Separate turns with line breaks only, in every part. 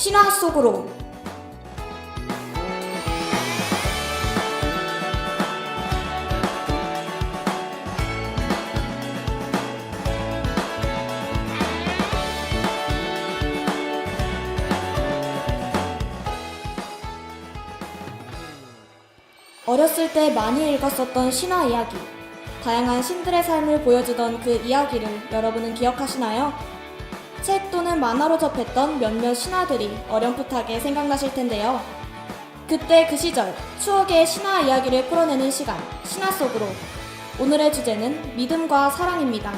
신화 속으로. 어렸을 때 많이 읽었었던 신화 이야기, 다양한 신들의 삶을 보여주던 그 이야기를 여러분은 기억하시나요? 책 또는 만화로 접했던 몇몇 신화들이 어렴풋하게 생각나실 텐데요. 그때 그 시절, 추억의 신화 이야기를 풀어내는 시간, 신화 속으로. 오늘의 주제는 믿음과 사랑입니다.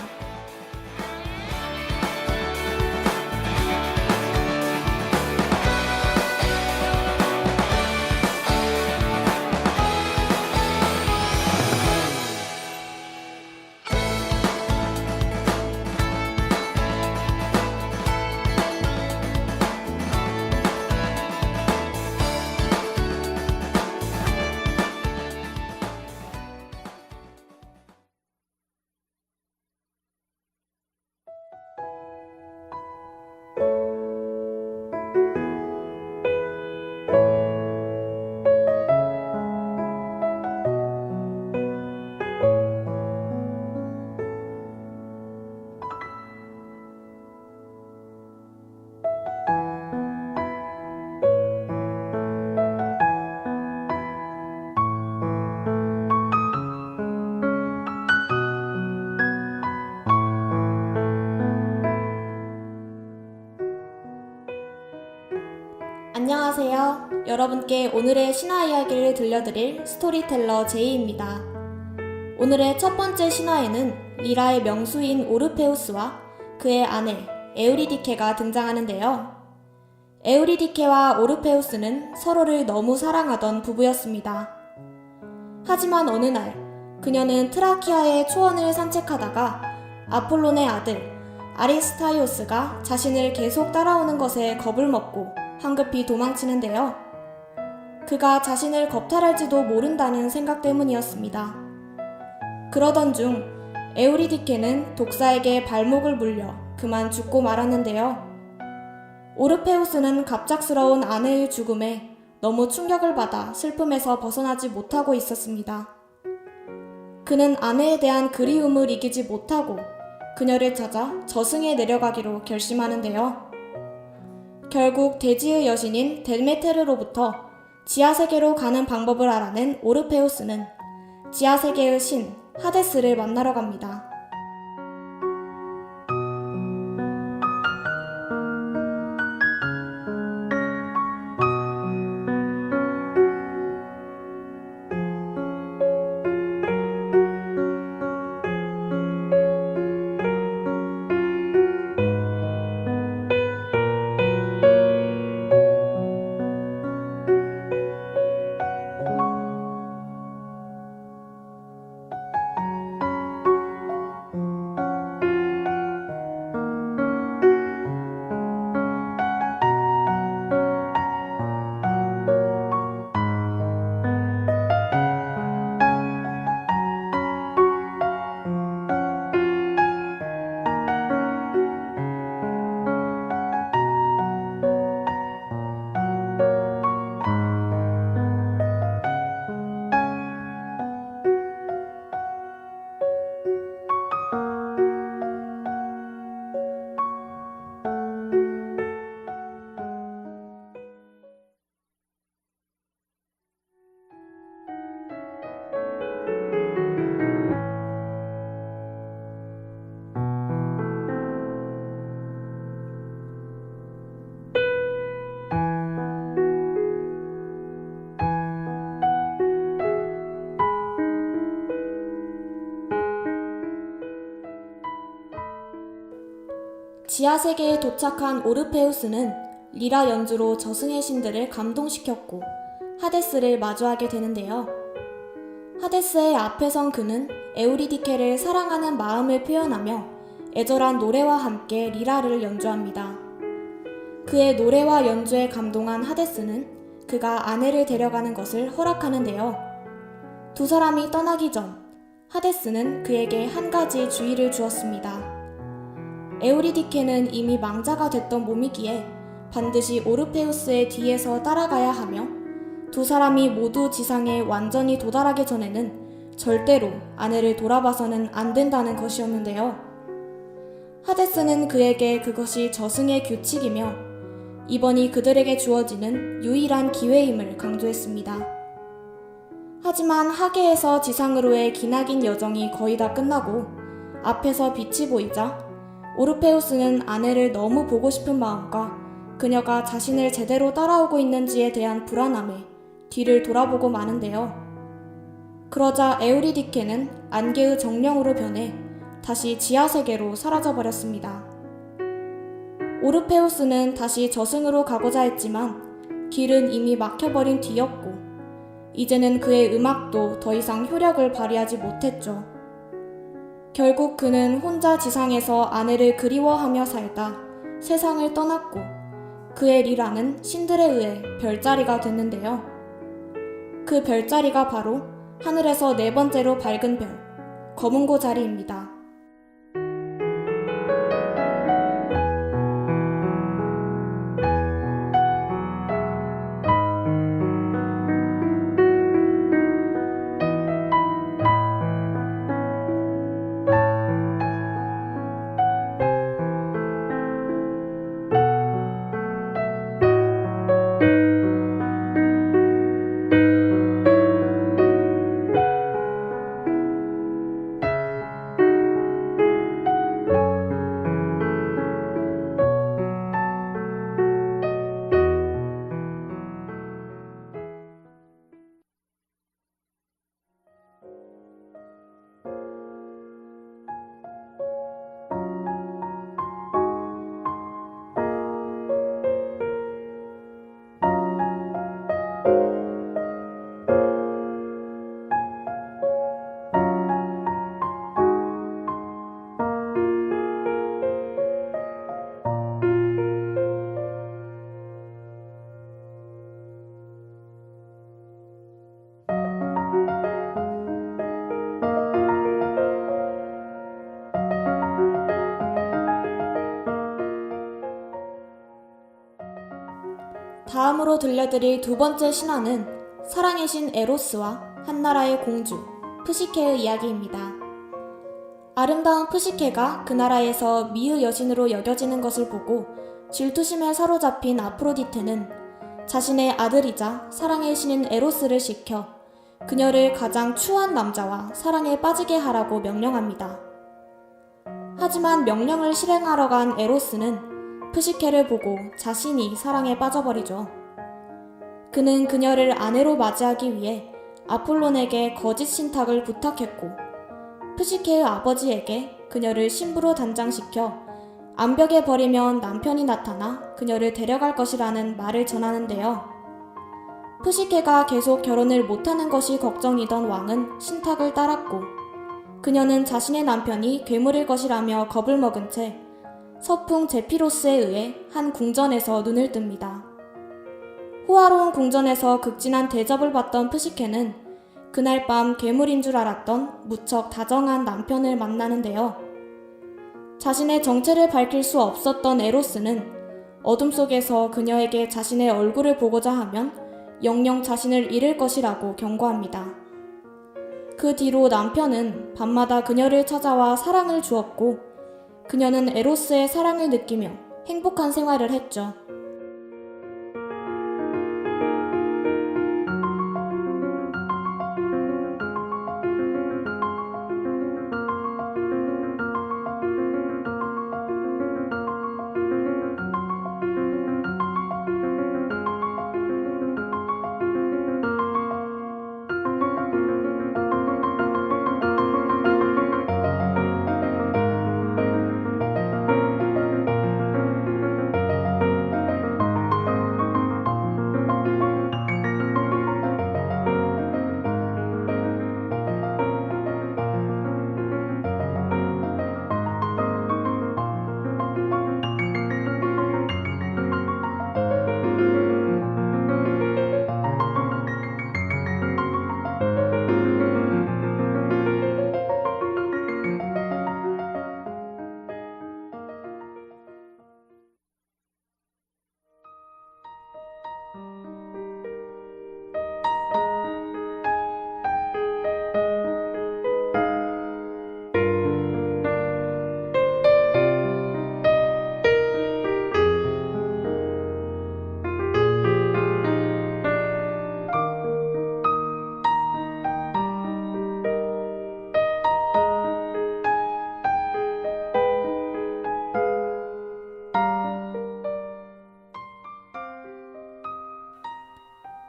안녕하세요. 여러분께 오늘의 신화 이야기를 들려드릴 스토리텔러 제이입니다. 오늘의 첫 번째 신화에는 리라의 명수인 오르페우스와 그의 아내 에우리디케가 등장하는데요. 에우리디케와 오르페우스는 서로를 너무 사랑하던 부부였습니다. 하지만 어느 날 그녀는 트라키아의 초원을 산책하다가 아폴론의 아들 아리스타이오스가 자신을 계속 따라오는 것에 겁을 먹고 황급히 도망치는데요. 그가 자신을 겁탈할지도 모른다는 생각 때문이었습니다. 그러던 중 에우리디케는 독사에게 발목을 물려 그만 죽고 말았는데요. 오르페우스는 갑작스러운 아내의 죽음에 너무 충격을 받아 슬픔에서 벗어나지 못하고 있었습니다. 그는 아내에 대한 그리움을 이기지 못하고 그녀를 찾아 저승에 내려가기로 결심하는데요. 결국 대지의 여신인 데메테르로부터 지하세계로 가는 방법을 알아낸 오르페우스는 지하세계의 신 하데스를 만나러 갑니다. 지하세계에 도착한 오르페우스는 리라 연주로 저승의 신들을 감동시켰고 하데스를 마주하게 되는데요. 하데스의 앞에 선 그는 에우리디케를 사랑하는 마음을 표현하며 애절한 노래와 함께 리라를 연주합니다. 그의 노래와 연주에 감동한 하데스는 그가 아내를 데려가는 것을 허락하는데요. 두 사람이 떠나기 전 하데스는 그에게 한 가지 주의를 주었습니다. 에우리디케는 이미 망자가 됐던 몸이기에 반드시 오르페우스의 뒤에서 따라가야 하며 두 사람이 모두 지상에 완전히 도달하기 전에는 절대로 아내를 돌아봐서는 안 된다는 것이었는데요. 하데스는 그에게 그것이 저승의 규칙이며 이번이 그들에게 주어지는 유일한 기회임을 강조했습니다. 하지만 하계에서 지상으로의 기나긴 여정이 거의 다 끝나고 앞에서 빛이 보이자 오르페우스는 아내를 너무 보고 싶은 마음과 그녀가 자신을 제대로 따라오고 있는지에 대한 불안함에 뒤를 돌아보고 마는데요. 그러자 에우리디케는 안개의 정령으로 변해 다시 지하세계로 사라져버렸습니다. 오르페우스는 다시 저승으로 가고자 했지만 길은 이미 막혀버린 뒤였고 이제는 그의 음악도 더 이상 효력을 발휘하지 못했죠. 결국 그는 혼자 지상에서 아내를 그리워하며 살다 세상을 떠났고 그의 리라는 신들에 의해 별자리가 됐는데요. 그 별자리가 바로 하늘에서 네 번째로 밝은 별, 검은고 자리입니다. 다음으로 들려드릴 두 번째 신화는 사랑의 신 에로스와 한나라의 공주 프시케의 이야기입니다. 아름다운 프시케가 그 나라에서 미의 여신으로 여겨지는 것을 보고 질투심에 사로잡힌 아프로디테는 자신의 아들이자 사랑의 신인 에로스를 시켜 그녀를 가장 추한 남자와 사랑에 빠지게 하라고 명령합니다. 하지만 명령을 실행하러 간 에로스는 프시케를 보고 자신이 사랑에 빠져버리죠. 그는 그녀를 아내로 맞이하기 위해 아폴론에게 거짓 신탁을 부탁했고 프시케의 아버지에게 그녀를 신부로 단장시켜 암벽에 버리면 남편이 나타나 그녀를 데려갈 것이라는 말을 전하는데요. 프시케가 계속 결혼을 못하는 것이 걱정이던 왕은 신탁을 따랐고 그녀는 자신의 남편이 괴물일 것이라며 겁을 먹은 채 서풍 제피로스에 의해 한 궁전에서 눈을 뜹니다. 호화로운 궁전에서 극진한 대접을 받던 프시케는 그날 밤 괴물인 줄 알았던 무척 다정한 남편을 만나는데요. 자신의 정체를 밝힐 수 없었던 에로스는 어둠 속에서 그녀에게 자신의 얼굴을 보고자 하면 영영 자신을 잃을 것이라고 경고합니다. 그 뒤로 남편은 밤마다 그녀를 찾아와 사랑을 주었고 그녀는 에로스의 사랑을 느끼며 행복한 생활을 했죠.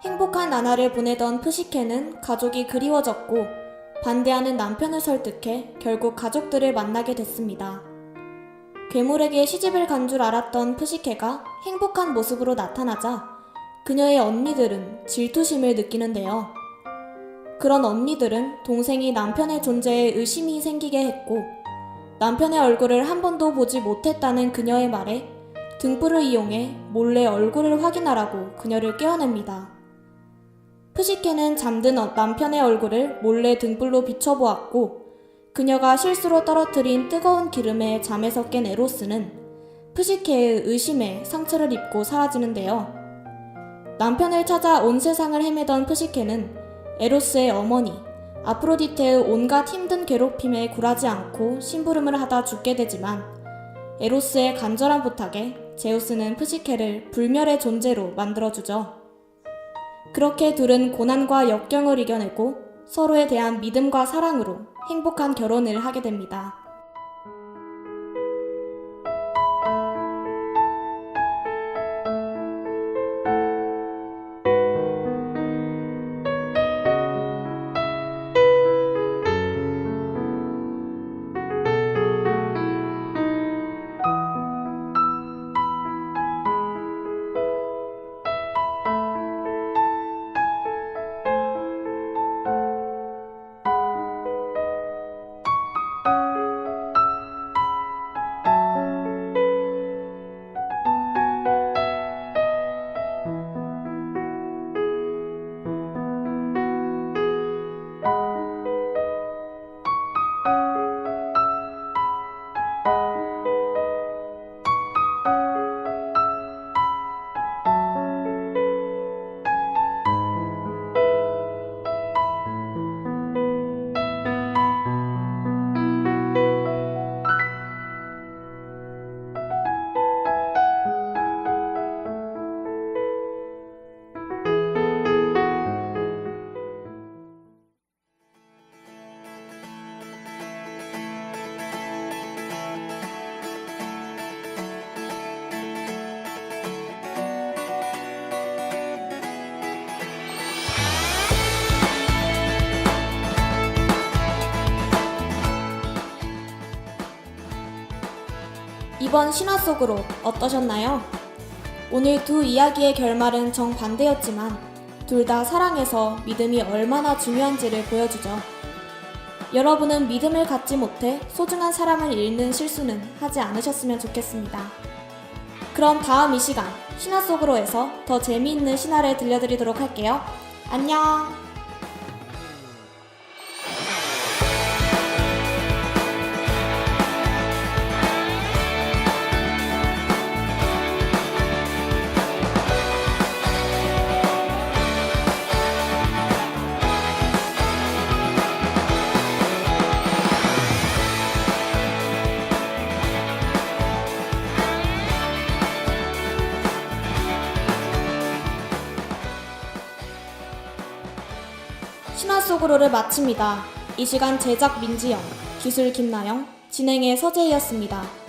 행복한 나날을 보내던 푸시케는 가족이 그리워졌고 반대하는 남편을 설득해 결국 가족들을 만나게 됐습니다. 괴물에게 시집을 간 줄 알았던 푸시케가 행복한 모습으로 나타나자 그녀의 언니들은 질투심을 느끼는데요. 그런 언니들은 동생이 남편의 존재에 의심이 생기게 했고 남편의 얼굴을 한 번도 보지 못했다는 그녀의 말에 등불을 이용해 몰래 얼굴을 확인하라고 그녀를 깨워냅니다. 푸시케는 잠든 남편의 얼굴을 몰래 등불로 비춰보았고 그녀가 실수로 떨어뜨린 뜨거운 기름에 잠에서 깬 에로스는 푸시케의 의심에 상처를 입고 사라지는데요. 남편을 찾아 온 세상을 헤매던 푸시케는 에로스의 어머니 아프로디테의 온갖 힘든 괴롭힘에 굴하지 않고 심부름을 하다 죽게 되지만 에로스의 간절한 부탁에 제우스는 푸시케를 불멸의 존재로 만들어주죠. 그렇게 둘은 고난과 역경을 이겨내고 서로에 대한 믿음과 사랑으로 행복한 결혼을 하게 됩니다. 이번 신화 속으로 어떠셨나요? 오늘 두 이야기의 결말은 정반대였지만 둘 다 사랑에서 믿음이 얼마나 중요한지를 보여주죠. 여러분은 믿음을 갖지 못해 소중한 사람을 잃는 실수는 하지 않으셨으면 좋겠습니다. 그럼 다음 이 시간 신화 속으로에서 더 재미있는 신화를 들려드리도록 할게요. 안녕! 신화 속으로를 마칩니다. 이 시간 제작 민지영, 기술 김나영, 진행의 서재희였습니다.